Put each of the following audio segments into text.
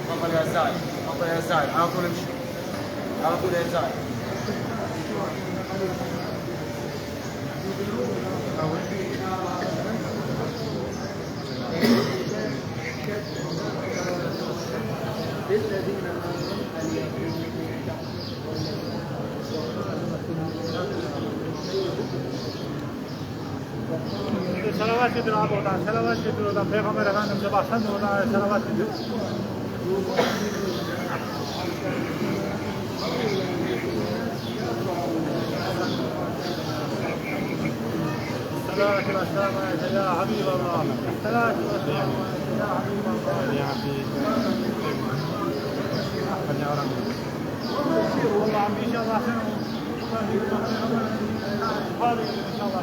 تفضل يا زايد، تفضل يا زايد، على طول امشي، على طول يا زايد. صلوات جناب ہوتا ہے، صلوات جناب ہوتا ہے، پیغمبر اعظم جب حسن ہوتا ہے صلوات جناب صلوات والسلام عليك يا حبيب الله، صلوات والسلام عليك يا حبيب الله يا حبيب والله عم ان شاء الله خير هذا ان شاء الله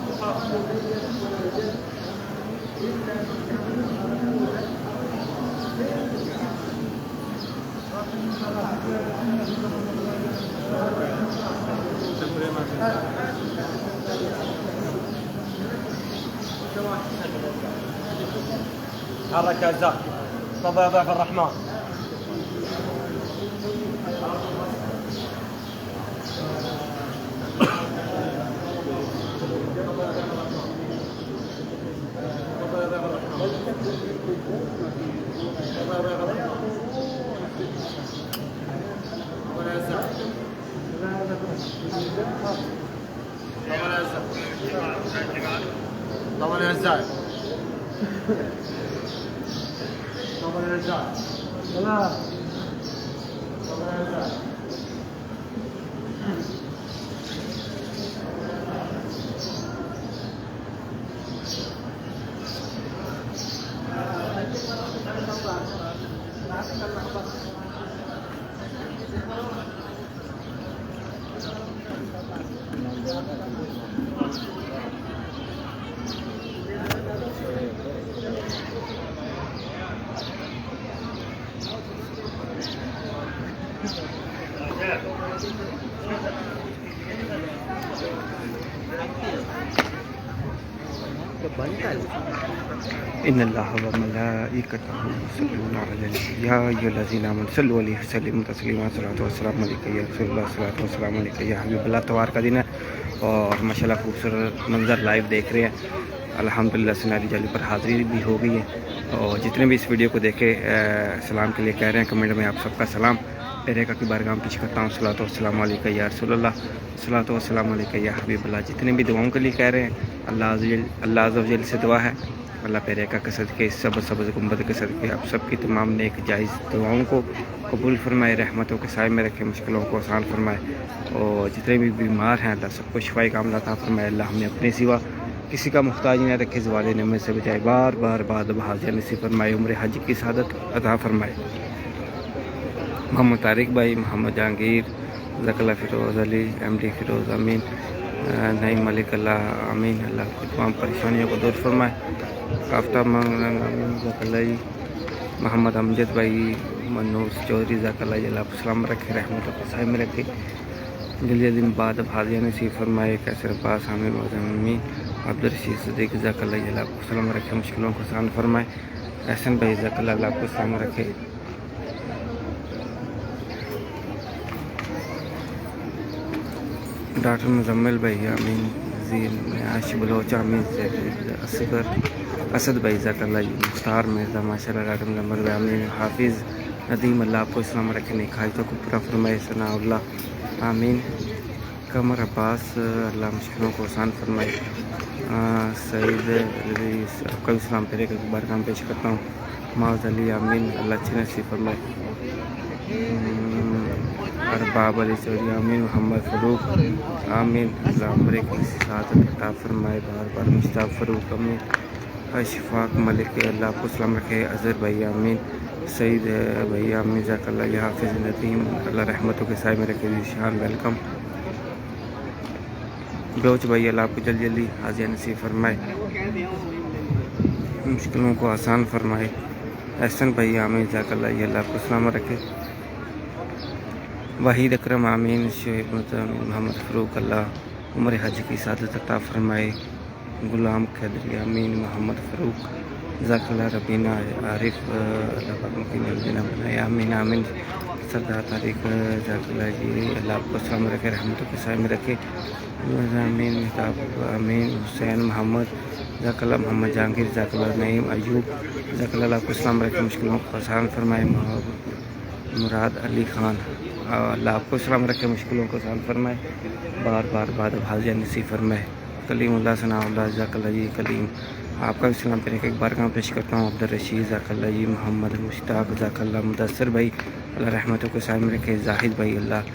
تحرك يا زايد، تفضل يا ضيف الرحمن. طبعا يا زايد، طبعا يا زايد، طبعا يا زايد. إن الله وملائكته يصلون على النبي يا أيها الذين آمنوا صلوا عليه وسلموا تسلیما صلاۃ والسلام علیک یا رسول اللہ صلاۃ والسلام علیک یا حبیب اللہ. اتوار کا دن ہے اور ماشاءاللہ خوبصورت منظر لائیو دیکھ رہے ہیں. الحمدللہ سناری جالی پر حاضری بھی ہو گئی ہے اور جتنے بھی اس ویڈیو کو دیکھے سلام کے لیے کہہ رہے ہیں کمنٹ میں آپ سب کا سلام. پیرے کا کی بارگاہ میں پیش کرتا ہوں صلاۃ والسلام علیک یا رسول اللہ صلاۃ والسلام علیک یا حبیب اللہ. جتنے بھی دعاؤں کے لیے کہہ رہے ہیں اللہ عز و جل سے دعا ہے اللہ پیرے کا صدقے کے سبز گنبد کے صدقے آپ سب کی تمام نیک جائز دعاؤں کو قبول فرمائے، رحمتوں کے سائے میں رکھے، مشکلوں کو آسان فرمائے اور جتنے بھی بیمار ہیں اللہ سب کو شفائی کاملہ عطا فرمائے. اللہ ہمیں اپنے سوا کسی کا محتاج نہ رکھے، زوال نعمت سے بچائے، بار بار بعد بحاضر نصیب فرمائے، عمر حج کی سعادت عطا فرمائے. محمد طارق بھائی، محمد جہانگیر، جزاک اللہ، فیروز علی، ایم ڈی فیروز، امین، نعیم ملک، اللہ امین، اللہ کی تمام پریشانیوں کو دور فرمائے. آفتاب امین، جزاک اللہ جی. محمد امجد بھائی، منوج چودھری، جزاک اللہ جی، اللہ سلام رکھے، رحمت کے سائے میں رکھے، جلدی دن بعد حاضر نصیب فرمائے. کیسر عباس، حامد معظمی، عبدالرشید صدیق، جزاک اللہ جی، اللہ کو سلام رکھے، مشکلوں کو آسان فرمائے. احسن بھائی، جزاک اللہ، اللہ کو سلام رکھے. ڈاکٹر مزمل بھائی، امین، زین عائش بلوچ، امین، اصغر اسد بھائی، جزاک اللہ جی. مختار مرزا، ماشاء اللہ، ڈاکٹر مزمل بھائی، امین. حافظ ندیم، اللہ آپ کو اسلام رکھے، نیک حاجتوں کو پورا فرمائے. ثناء اللہ، آمین. قمر عباس، اللہ مشکلوں کو آسان فرمائے. سعید عزیز، آپ کا بھی اسلام پیرے کا بارگاہ پیش کرتا ہوں. معاذ علی، آمین، اللہ اچھے نصیب فرمائے. ارباب علی چوری، آمین. محمد فروق، آمین، اللہ عمرے کی سعادت عطا فرمائے. بار بار مشتاق فروق، آمین. اشفاق ملک، اللہ آپ کو سلام رکھے. اظہر بھائی، آمین. سعید بھائی، آمین، جزاک اللہ. یہ حافظ ندیم، اللہ رحمتوں کے سائے میں رکھے. ذیشان، ویلکم. بلوچ بھائی، اللہ آپ کو جلدی جلدی حاضر نصیب فرمائے، مشکلوں کو آسان فرمائے. احسن بھائی، آمین، جزاک اللہ. یہ اللہ آپ کو سلامت رکھے. وحید اکرم، آمین. شعیب، محمد فروق، اللہ عمر حج کی سعادت عطا فرمائے. غلام قدری آمین محمد فاروق جزاک اللہ ربینہ عارف اللہ پاک کی نمازینا بنائے آمین آمین سردار طارق جزاک اللہ جی اللہ آپ کو سلام رکھے رحمتوں کے سائے میں رکھے آمین محتاب آمین حسین محمد جزاک اللہ محمد جہانگیر جزاک اللہ نعیم ایوب جزاک اللہ آپ کو سلام رکھے مشکلوں کو آسان فرمائے مراد علی خان اللہ آپ کو سلام رکھے مشکلوں کو آسان فرمائے بار بار بعد حاضر نصیب فرمائے کلیم اللہ ثناء اللہ جزاک اللہ جی کلیم آپ کا بھی سلام پہ ایک بار کام پیش کرتا ہوں عبدالرشید جزاک اللہ جی محمد مشتاق جزاک اللہ مدثر بھائی اللہ رحمتوں کے سائے میں رکھے زاہد بھائی اللہ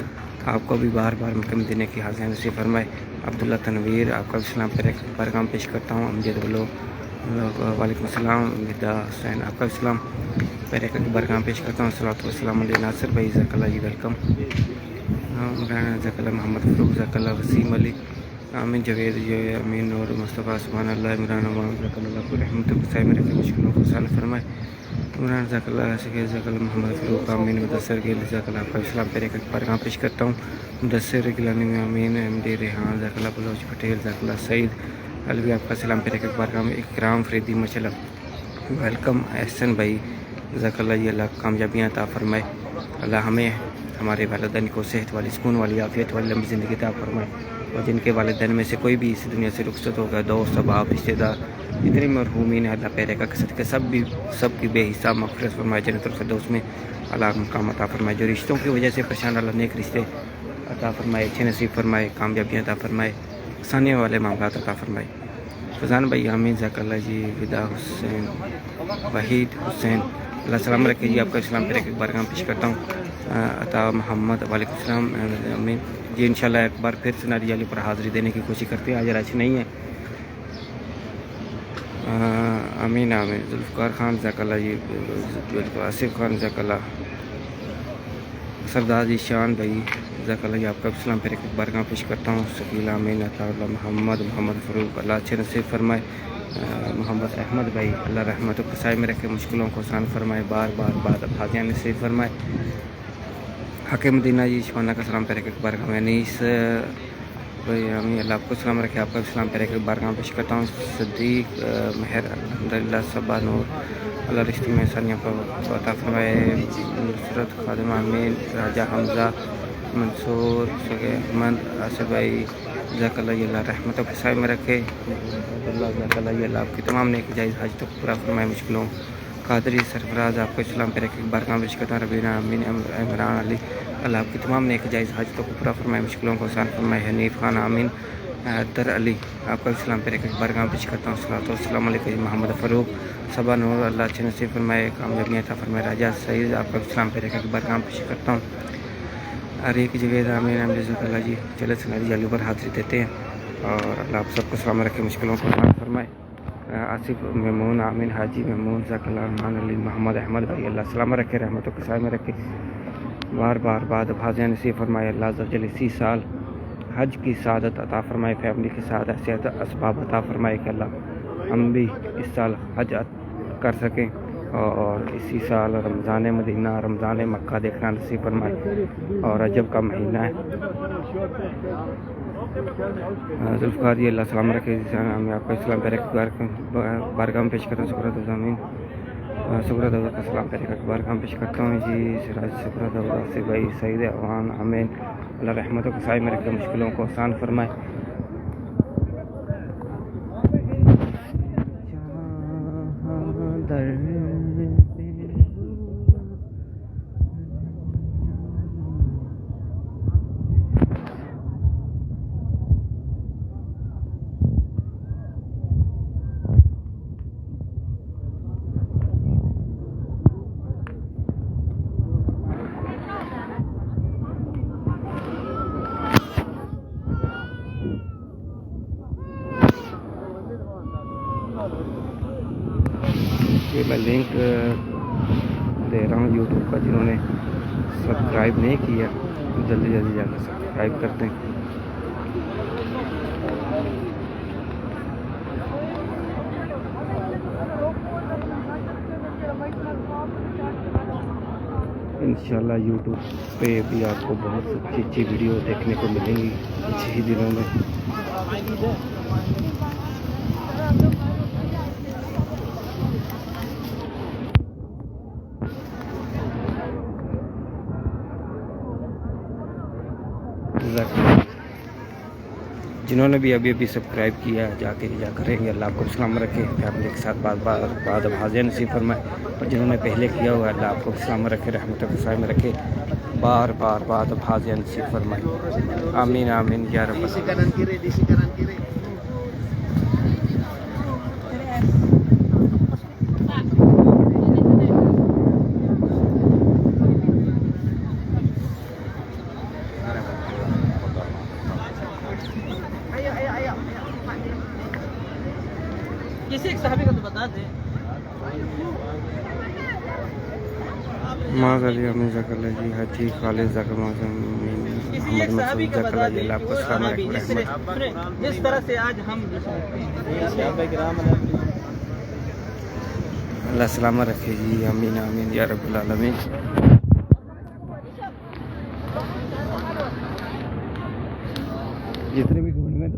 آپ کو بھی بار بار مکم دینے کی حاضر نصیب فرمائے عبداللہ تنویر آپ کا بھی سلام پہ ایک بار کام پیش کرتا ہوں امجد بلو وعلیکم السلام ودا حسین آپ کا بھی سلام پہلے ایک بار کام پیش کرتا ہوں صلوات والسلام علیہ ناصر بھائی جزاک اللہ جی ویلکم عمران جزاک اللہ محمد فاروق جزاک اللہ وسیم علی آمین جوید امین نور مصطفیٰ سبحان اللہ عمران جزاک اللہ کو رحمتوں کے سائے میں رکھے مشکلوں کو آسان فرمائے عمران جزاک اللہ شکیل جزاک اللہ محمد فاروق آمین مدثر گیل جزاک اللہ آپ کا اسلام پہ ایک بار کام پیش کرتا ہوں مدثر گیلانی میں آمین احمد ریحان جزاک اللہ بلوچ پٹیل جزاک اللہ سعید علوی آپ کا سلام پہ ایک بار کام اکرام فریدی مشلب ویلکم احسن بھائی جزاک اللہ یہ اللہ کامیابیاں عطا فرمائے اللہ ہمیں ہمارے والدین کو صحت والی سکون والی عافیت والی لمبی زندگی عطا فرمائے اور جن کے والدین میں سے کوئی بھی اس دنیا سے رخصت ہوگا دوست احباب رشتہ دار جتنے مرحومین ہیں اللہ پیرے کا قصد کے سب کی بے حساب مغفرت فرمائے جنت الفردوس میں اللہ مقام عطا فرمائے جو رشتوں کی وجہ سے پریشان اللہ نیک رشتے عطا فرمائے اچھے نصیب فرمائے کامیابیاں عطا فرمائے آسانی والے معاملات عطا فرمائے فضان بھائی آمین جزاک اللہ جی ودا حسین وحید حسین اللہ سلام رکھے جی آپ کا اسلام پہ ایک بار کام پیش کرتا ہوں عطا محمد وعلیکم السلام امین جی انشاءاللہ ایک بار پھر سناری علی پر حاضری دینے کی کوشش کرتے ہیں آج راشی نہیں ہے امین آمین ذوالفقار خان جزاک اللہ جی بالکل آصف خان جزاک اللہ سردار جی شان بھائی جزاک اللہ جی آپ کا اسلام پھر ایک بار کام پیش کرتا ہوں شکیل امین عطا اللہ محمد فاروق اللہ اچھے نصیب فرمائے محمد احمد بھائی اللہ رحمتوں کے سائے میں رکھے مشکلوں کو آسان فرمائے بار بار بعد حاضر نصیب فرمائے حق مدینہ جی شبانہ کا سلام پہ ایک بار کام انیس بھائی اللہ آپ کو سلام رکھے آپ کا سلام پہ ایک بار کام پیش کرتا ہوں صدیق مہر الحمدللہ صبا نور اللہ رشتے میں ثانیہ پر عطا فرمائے نصرت خادم امین راجہ حمزہ منصور احمد آصف بھائی جزاک اللہ یہ اللہ رحمتوں کے سائے میں رکھے اللہ جزاک اللہ یہ اللہ آپ کی تمام نیک جائز حج تک پورا فرمائے مشکلوں قادری سرفراز آپ کو اسلام پہ ایک بار کام پیش کرتا ہوں ربینہ امین عمران علی اللہ آپ کی تمام نیک جائز حج تک پورا فرمائے مشکلوں کو آسان فرمائے حنیف خان امین در علی آپ کا اسلام پہ ایک بار کام پیش کرتا ہوں صلوات والسلام علیکم محمد فاروق صبا نور اللہ اچھے نصیب فرمائے کامیابیاں عطا فرمائے راجہ سعید آپ کا اسلام پہ ایک بار کام پیش کرتا ہوں عریق جوید امین جزاک اللہ جی چلے سناری جی پر حاضری دیتے ہیں اور اللہ آپ سب کو سلام رکھے مشکلوں کو آسان فرمائے آصف میمون آمین حاجی میمون جزاک اللہ رحمان علی محمد احمد بھائی اللہ سلام رکھے رحمتوں کے سائے میں رکھے بار بار بعد حاضر نصیب فرمائے اللہ عز و جل اسی سال حج کی سعادت عطا فرمائے فیملی کے ساتھ ایسے اسباب عطا فرمائے کہ اللہ ہم بھی اس سال حج کر سکیں اور اسی سال رمضان مدینہ رمضان مکہ دیکھنا نصیب فرمائے اور رجب کا مہینہ ہے ذوالفقار جی اللہ سلام رکھے میں آپ کا اسلام پہ بارگاہ پیش کرتا ہوں شکر دعوت کا سلام پہ بارگاہ پیش کرتا ہوں جی سراج شکر دعوت سے بھائی سعید عوان امین اللہ رحمتوں کے سائے میں رکھے مشکلوں کو آسان فرمائے یہ میں لنک دے رہا ہوں یوٹیوب کا جنہوں نے سبسکرائب نہیں کیا جلدی جلدی جا کر سبسکرائب کر دیں انشاءاللہ یوٹیوب پہ بھی آپ کو بہت اچھی اچھی ویڈیو دیکھنے کو ملیں گی کچھ ہی دنوں میں جنہوں نے بھی ابھی سبسکرائب کیا جا کریں گے. اللہ آپ کو سلام رکھے, فیملی کے ساتھ بعد حاضر نصیب فرمائے. اور جنہوں نے پہلے کیا ہوا اللہ آپ کو سلام رکھے, رحمت کے سائے میں رکھے, بار بعد حاضر نصیب فرمائے. آمین آمین یا رب. Di kanan kiri, di kanan kiri. کسی ایک صحابی کا تو بتا دیں. ماں علی امین ذکر اللہ جی, حاجی خالد ذکر محمد مسعود ذکر اللہ جی, اللہ آپ کو سلام علیکم رحمت. جس طرح سے آج ہم اللہ سلامت رکھے جی. آمین آمین یا رب العالمین. جتنے بھی گھومنے میں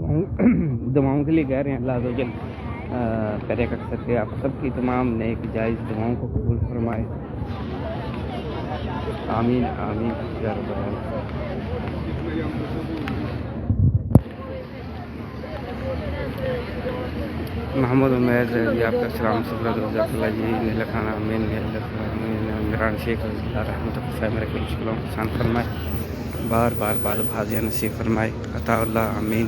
دعاؤں کے لیے کہہ رہے ہیں, اللہ عز و جل کرے کر سکتے آپ سب کی تمام نیک جائز دعاؤں کو قبول فرمائے. آمین آمین یا رب العالمین. محمد عمیر جی آپ کا سلام صبر اللہ جی, نیلا خان امین, عمران شیخ اللہ رحمت اللہ میرے مشکلوں کو آسان فرمائے, بار بعد حاضر نصیب فرمائے. عطا اللہ امین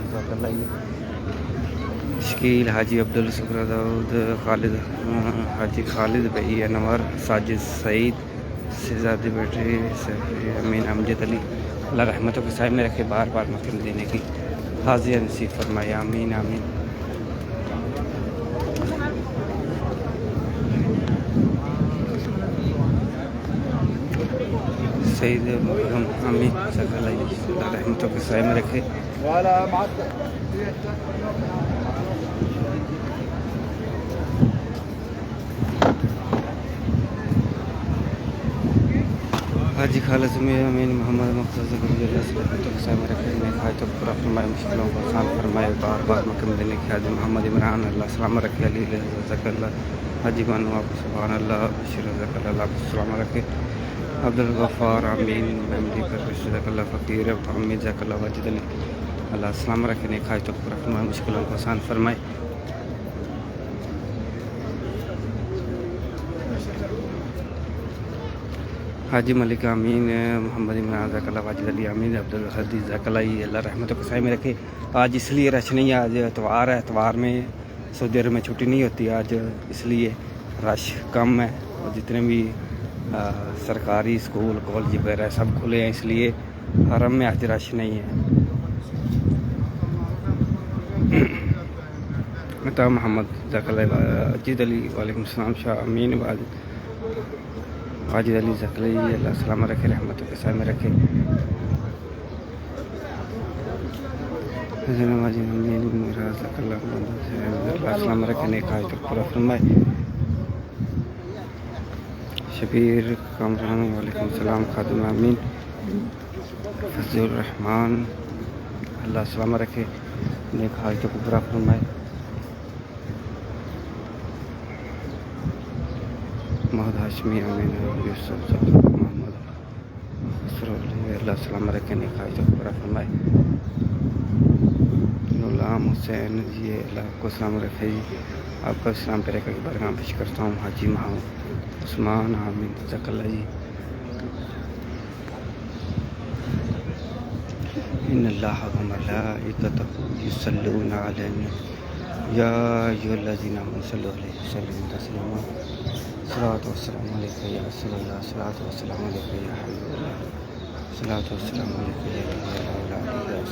شکیل حاجی عبدالشکر داؤد خالد, حاجی خالد بھائی انور, ساجد سعید, شہزادی بیٹے امین امجد علی, اللہ رحمتوں کے سائے میں رکھے, بار مقیم دینے کی حاضر نصیب فرمائے. آمین آمین. سعید محرم امین اللہ رحمتوں کے سائے میں رکھے. حاجی خالد امین محمد مختص میں رکھے, حاجتوں کو پورا فرمائے, مشکلوں کو آسان فرمائے, بار مقیم دینے کی حاجی محمد عمران اللہ سلامت رکھے. علی ذکر اللہ حاجی بانو آپ سبحان اللہ, بشیر ذکر اللہ آپ سلامت رکھے. عبدالغفار امین محمدی پر ذکر اللہ فقیر امید ذکر اللہ واجد علی, اللہ سلامت رکھے. نیک حاجتوں کو پورا فرمائے, مشکلوں کو آسان فرمائے. حاجی ملک امین محمد عمران ذکر اللہ واجد علی امین عبدالحدی ذکر اللہ, اللہ رحمتوں کے سائے میں رکھے. آج اس لیے رش نہیں ہے, آج اتوار ہے, اتوار میں سعودی عرب میں چھٹی نہیں ہوتی آج, اس لیے رش کم ہے. اور جتنے بھی سرکاری اسکول کالج وغیرہ سب کھلے ہیں, اس لیے حرم میں آج رش نہیں ہے. عطا محمد ذکر اللہ واجد علی, وعلیکم السلام. شاہ امین واجد علی ذکر اللہ, اللہ سلامت رکھے, رحمتوں کے سائے میں رکھے. واجد امین میراث ذکر اللہ سلامت رکھے, نیک حاجتوں کو پورا فرمائے. شبیر کامران وعلیکم السلام. خادم امین فضل الرحمان اللہ سلامت رکھے, نیک حاجتوں کو پورا فرمائے. محمد ہاشمی امین یوسف محمد اللہ سلامت رکھے, نیک حاجتوں کو پورا فرمائے. غلام حسین جی اللہ آپ کو سلام رکھے جی, آپ کا اسلام پہ رکھ کے برگاہ پیش کرتا ہوں. حاجی محمد عثمان حامد ذکر اللہ جی, ان اللہ و ملائکتہ یصلون علی النبی یا ایھا الذین آمنوا صلوا علیہ وسلموا تسلیما. صلاۃ والسلام علیک یا رسول اللہ, صلاۃ والسلام علیک یا حبیب اللہ, صلاۃ والسلام علیک یا نبی اللہ علیہ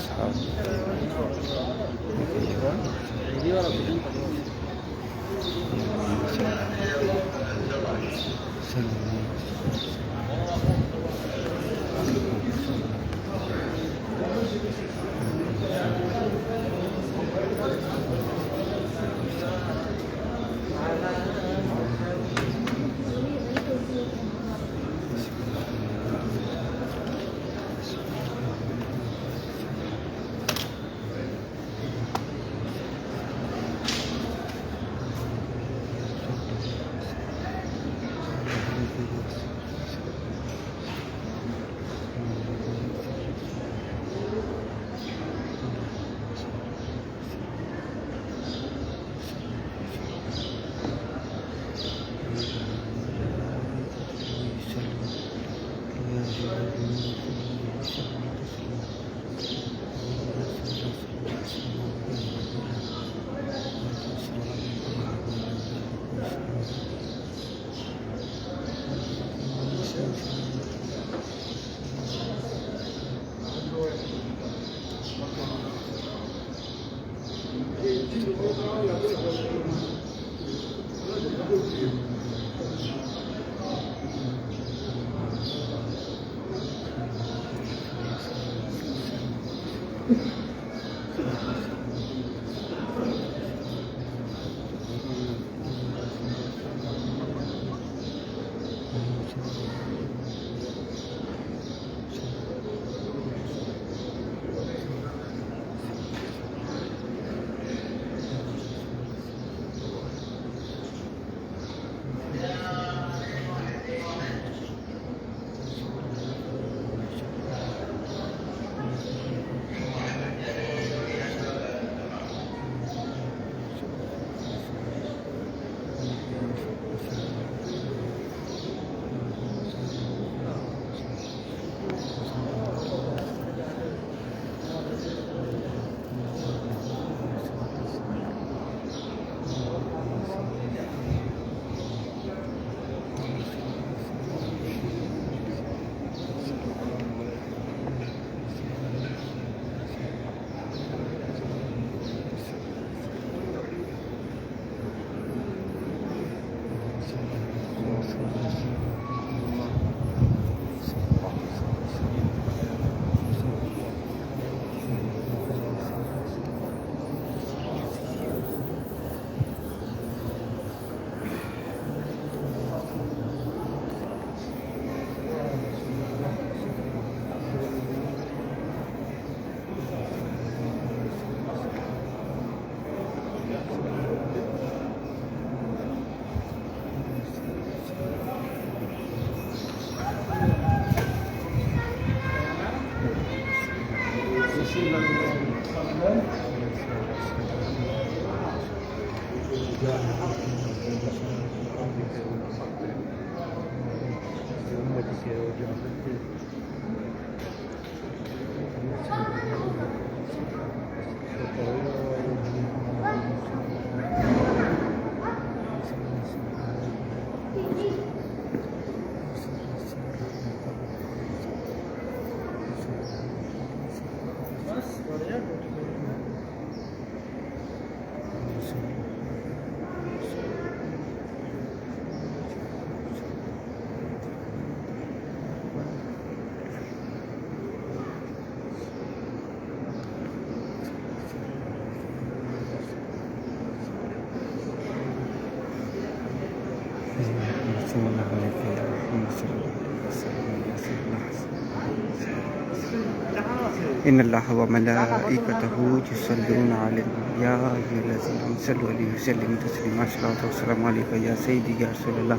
إن الله وملائكته يصلون على النبي يا أيها الذين آمنوا صلوا عليه وسلموا تسليما الصلاة والسلام عليك يا سيدي يا رسول الله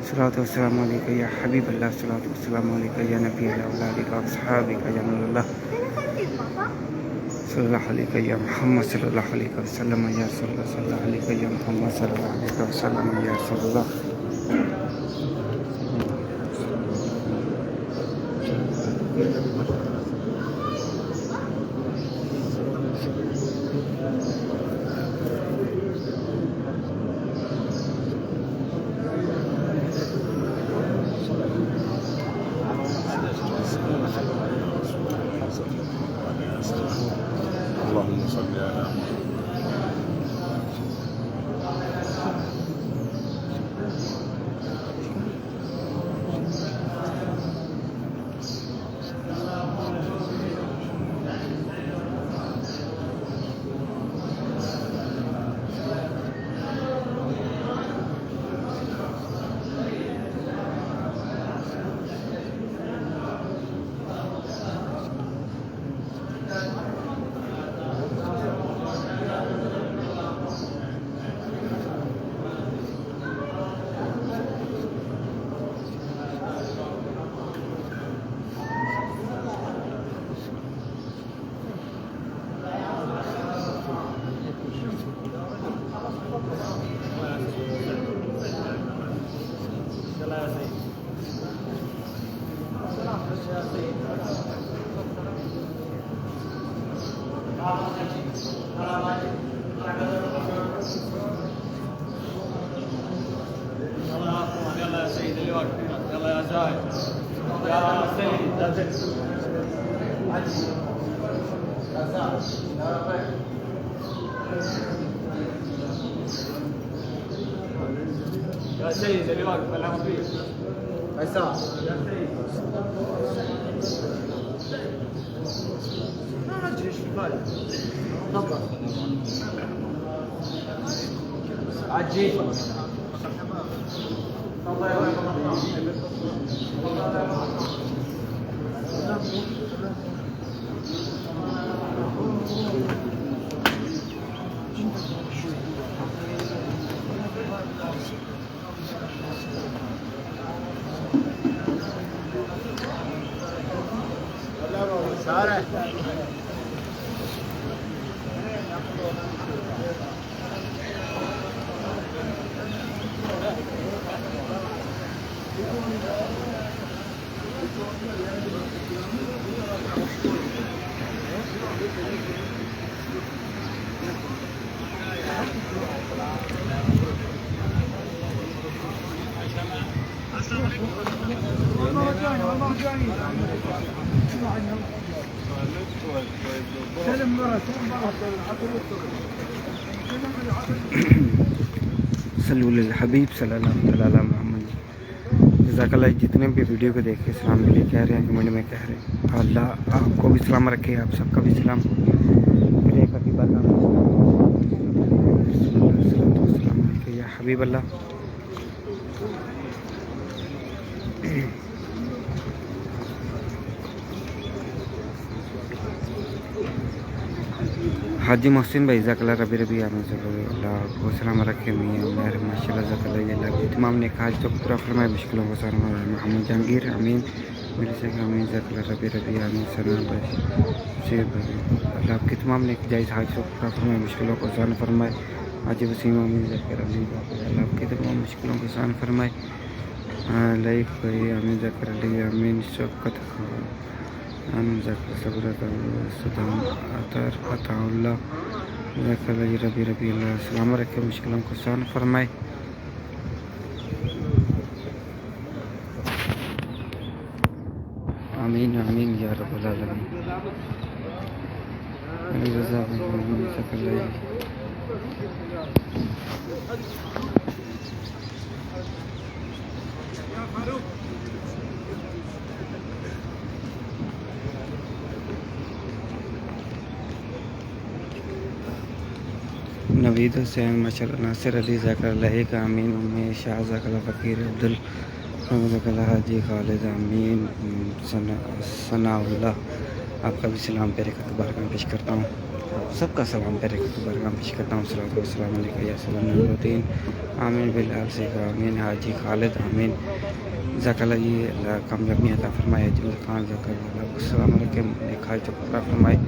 الصلاة والسلام عليك يا حبيب الله الصلاة والسلام عليك يا نبي الله وعلى آلك وأصحابك يا نور الله صلى الله عليك يا محمد صلى الله عليه وسلم يا رسول الله صلى الله عليك يا محمد صلى الله عليه وسلم يا رسول الله اللهم صل على يلا يا سيد اللي واقف يلا يا زايد يا سيد لا تنسى يا زايد يا ربيع يا سيد اللي واقف العب فيه عيسى يا سيد ما ادري ايش في بالي تفضل عجيب تفضل يا ولد سارة صلو علی الحبیب صلی اللہ علیہ محمد جزاک اللہ. جتنے بھی ویڈیو کو دیکھ کے سلام کے لیے کہہ رہے ہیں کمنٹ میں کہہ رہے ہیں اللہ آپ کو بھی سلام رکھے آپ سب کا بھی سلام میرے حبیب اللہ یا حبیب اللہ. حاجی محسن بھائی جزاک اللہ ربی ربی آمین صلی اللہ آپ کو سلام رکھے میاں مہر ماشاء اللہ جزاک اللہ اللہ کی تمام نے حاج تو پورا فرمائے مشکلوں کو سارا محمد جہانگیر امین میرے سے امین جزاک اللہ ربی ربی آمین سلام بھائی سے بھائی اللہ آپ کی تمام نے جائز حاج تو پورا فرمائے مشکلوں کو سارا فرمائے حاجی وسیم امین ذکر علی اللہ آپ کی تمام مشکلوں کو آسان فرمائے. لائف بھائی امین ذکر علی امین شوکت خان ذکر صبرت صدام عطر عطا اللہ ذکر علی ربی اللہ سلام رکھے مشکلوں کو آسان فرمائے. آمین آمین یا رب العالمین. علی رضا بھائی ذکر علی نوید حسین مشر ناصر علی ذکر اللہ کا امین امی شاہ ذکر اللہ فقیر عبدال ذکر اللہ حاجی خالد امین ثناء اللہ آپ کا بھی سلام پیرے کا بارگاہ پیش کرتا ہوں. سب کا سلام پیرے کا بارگاہ پیش کرتا ہوں. صلوات و سلام علیکم یا سیدنا الدین آمین بلال سے آمین حاجی خالد آمین ذکر اللہ کامیابی عطا فرمائے. جمل خان ذکر اللہ السلام علیکم لکھائی تو پورا فرمائے.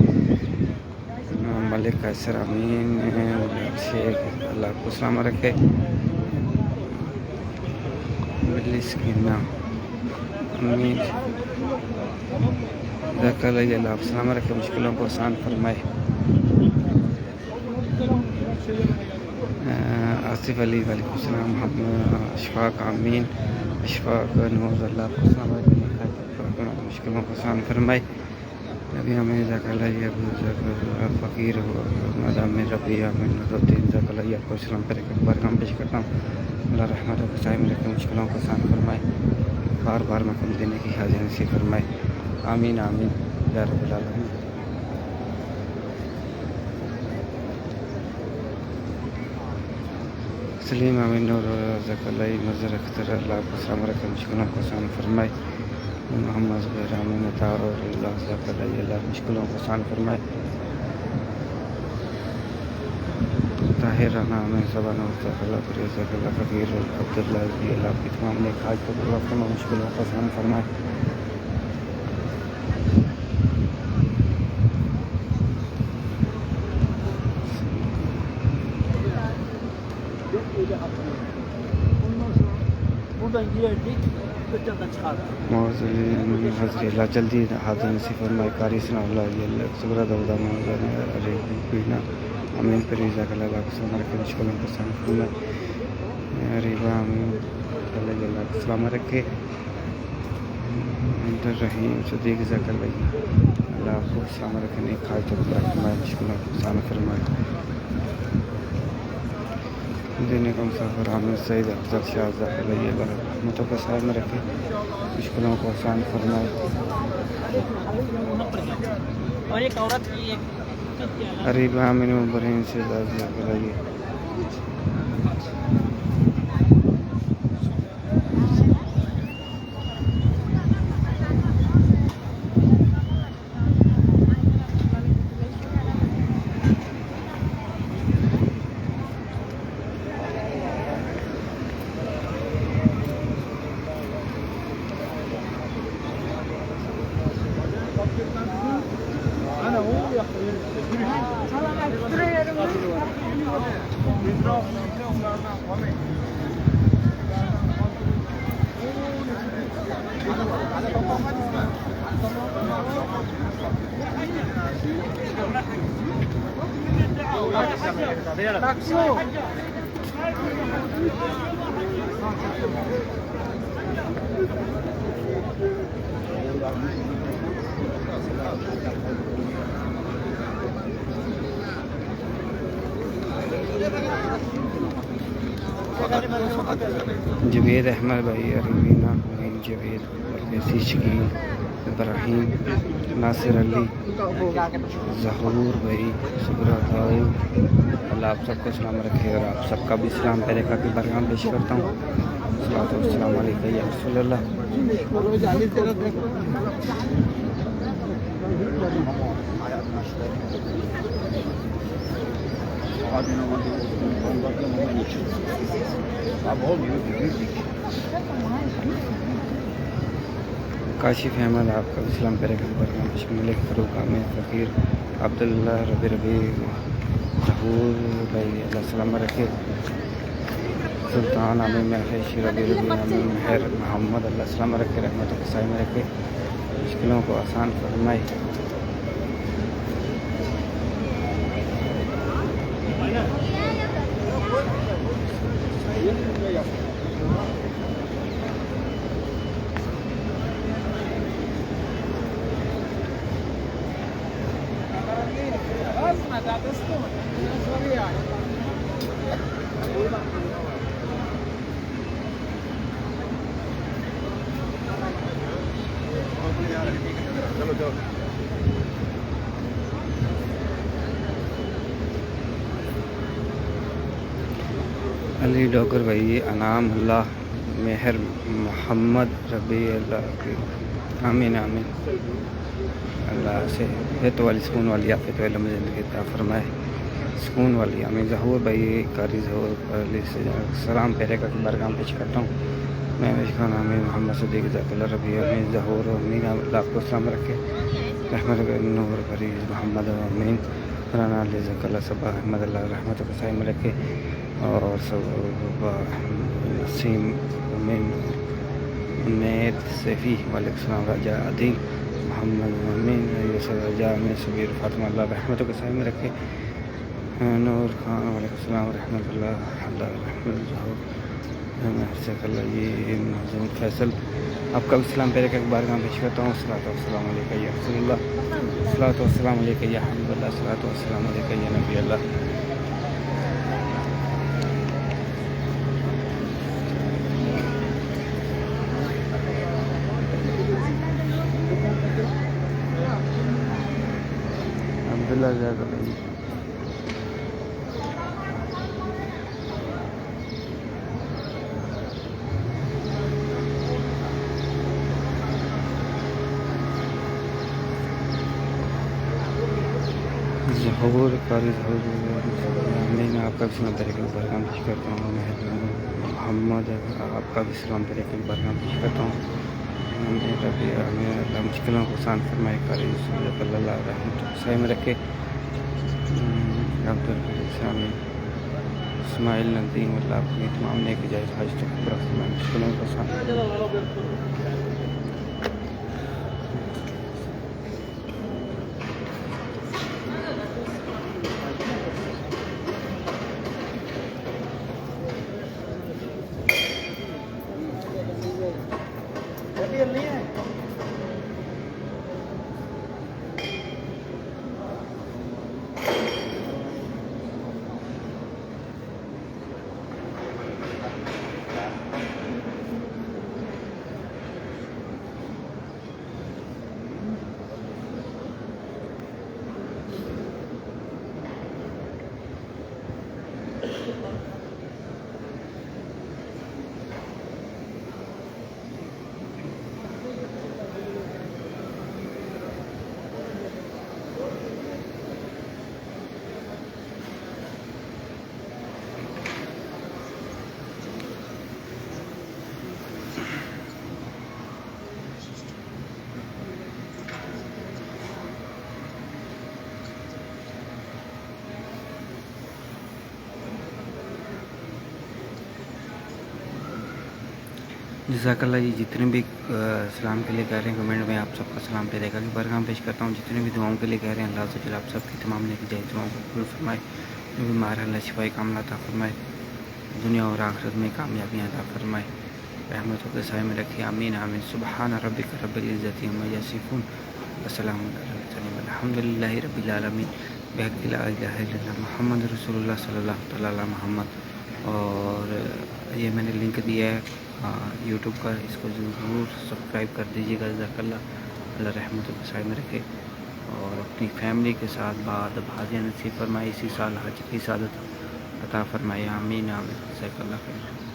ملک قیصر امین شیخ اللہ کو سلام رکھے. بلی سکینہ امین ذکر اللہ آپ سلام رکھے مشکلوں کو آسان فرمائے. آصف علی وعلیکم السلام. اشفاق امین اشفاق نور اللہ آپ کو سلام رکھے مشکلوں کو آسان فرمائے. نبی امین ذکر اللہ ابو ذکر فقیر مدام ربی امین الدین ذکر اللہ آپ کو سلام پر ایک بار کام پیش کرتا ہوں. اللہ رحمت و بسائم رکھے مشکلوں کو آسان فرمائے. بار بار محکم دینے کی حاضر نصیب فرمائے. آمین آمین یا رب العالمین. سلیم امین نور ذکر اللہ مظہر اختر اللہ آپ کو سلام رکھے مشکلوں کو آسان فرمائے. محمد زبیر امین عطا اور اللہ ذکر اللہ مشکلوں کو آسان فرمائے. طاہر رانا امین زبان ذکر اللہ فریض ذکر اللہ فقیر عبداللہ عزیز اللہ آپ کی تمام نیک حاج کو پورا فرمائے مشکلوں کو آسان فرمائے. حضرت اللہ جلدی حاضر نصیب فرمائے. قاری ثناء اللہ صبر دعودا علی بینا امین پری ذکر اللہ کو سلام رکھے مشکلوں کو آسان فرمائے. ریبا امین اللہ کو سلام رکھے. رحیم صدیق ذکر اللہ آپ کو سلام رکھے نیک حاج کو پورا فرمائے مشکلوں کو آسان فرمائے. دینے کا مسافر عامر سعید افضل شاہ ذکر اللہ رحمتوں کا سائے میں رکھے مشکلوں کو آسان فرمائے. اور ایک عورت کی ایک عریب امین برہین سے ذکر اللہ جوید احمد بھائی ارینا جوید پردیسی شکیل ابراہیم ناصر علی ظہور بھائی شکرہ بھائی اللہ آپ سب کو سلام رکھے اور آپ سب کا بھی سلام پہلے کا بھی برگام پیش کرتا ہوں. صلوات و سلام علیکم یا رسول اللہ. کاشف احمد آپ کا اسلام پہلے کا برگام پیش ملک فروق عامر فقیر عبداللہ ربی ظہور بھائی اللہ سلامت رکھے. سلطان عامر محر شیرابی ربی عامر محر محمد اللہ سلامت رکھے, رحمتوں کے سائے میں رکھے, مشکلوں کو آسان فرمائے. علی ڈوگر بھائی انعام اللہ مہر محمد ربی اللہ کی آمین آمین. اللہ سے ہت والی سکون والی آفت والی زندگی عطا فرمائے, سکون والی آمین. ظہور بھائی قاری ظہور علی سے سلام پیرے کا برگام پیش کرتا ہوں. میں خان آمین محمد صدیق ذات اللہ ربی آمین. ظہور امین اللہ کو سلام رکھے, رحمت نور فریض محمد امین رانا علی ذک اللہ صبح احمد اللہ رحمت کے سائے میں رکھے, اور سب نسیم امین امید سیفی وعلیکم السلام راجہ عدی محمد امین یوسف رجا امین صبیر فاطمہ اللہ رحمتوں کے سائے میں رکھے, نور خان وعلیکم السلام رحمۃ اللہ اللہ رحمت ظہور اللہ یہ ناظم فیصل آپ کا بھی سلام پیرے کا بارگاہ پیش کرتا ہوں. الصلاۃ والسلام علیکہ یا رسول اللہ, الصلاۃ والسلام علیکہ یا حبیب اللہ, الصلاۃ والسلام علیکہ یا نبی اللہ. عبداللہ زیادہ ظہور قاری ظہور میں آپ کا بھی سلام طریقے کا برگام پیش کرتا ہوں. محمد آپ کا بھی سلام طریقے کا برگام پیش کرتا ہوں. ربی اللہ مشکلوں کو آسان فرمائے, قاری صلی اللہ رحمۃ صحیح میں رکھے. عبدالسامی اسماعیل ندیم اللہ آپ کی تمام نیک جائز حج تک پورا فرمائے, مشکلوں کو آسان. جزاک اللہ جی. جتنے بھی سلام کے لیے کہہ رہے ہیں کمنٹ میں آپ سب کا سلام پیرے کا برگام پیش کرتا ہوں. جتنے بھی دعاؤں کے لیے کہہ رہے ہیں اللہ سے آپ سب کی تمام نیک جائز دعاؤں کو قبول فرمائے. جو بیمار اللہ شفائی کاملہ عطا فرمائے, دنیا اور آخرت میں کامیابیاں عطا فرمائے, رحمتوں کے سائے میں رکھے. آمین آمین. سبحان ربک رب العزت عما یصفون وسلام علی المرسلین والحمد للہ رب العالمین بحق لا الہ الا اللہ محمد رسول اللہ صلی اللہ تعالیٰ علیہ محمد. اور یہ میں نے لنک دیا ہے یوٹیوب کا, اس کو ضرور سبسکرائب کر دیجیے گا. جزاک اللہ, اللہ رحمتوں کے سائے میں رکھے اور اپنی فیملی کے ساتھ بعد بھاجیاں نصیب فرمائے, اسی سال حج کی سعادت عطا فرمائے. آمین آمین. جزاک اللہ خیر.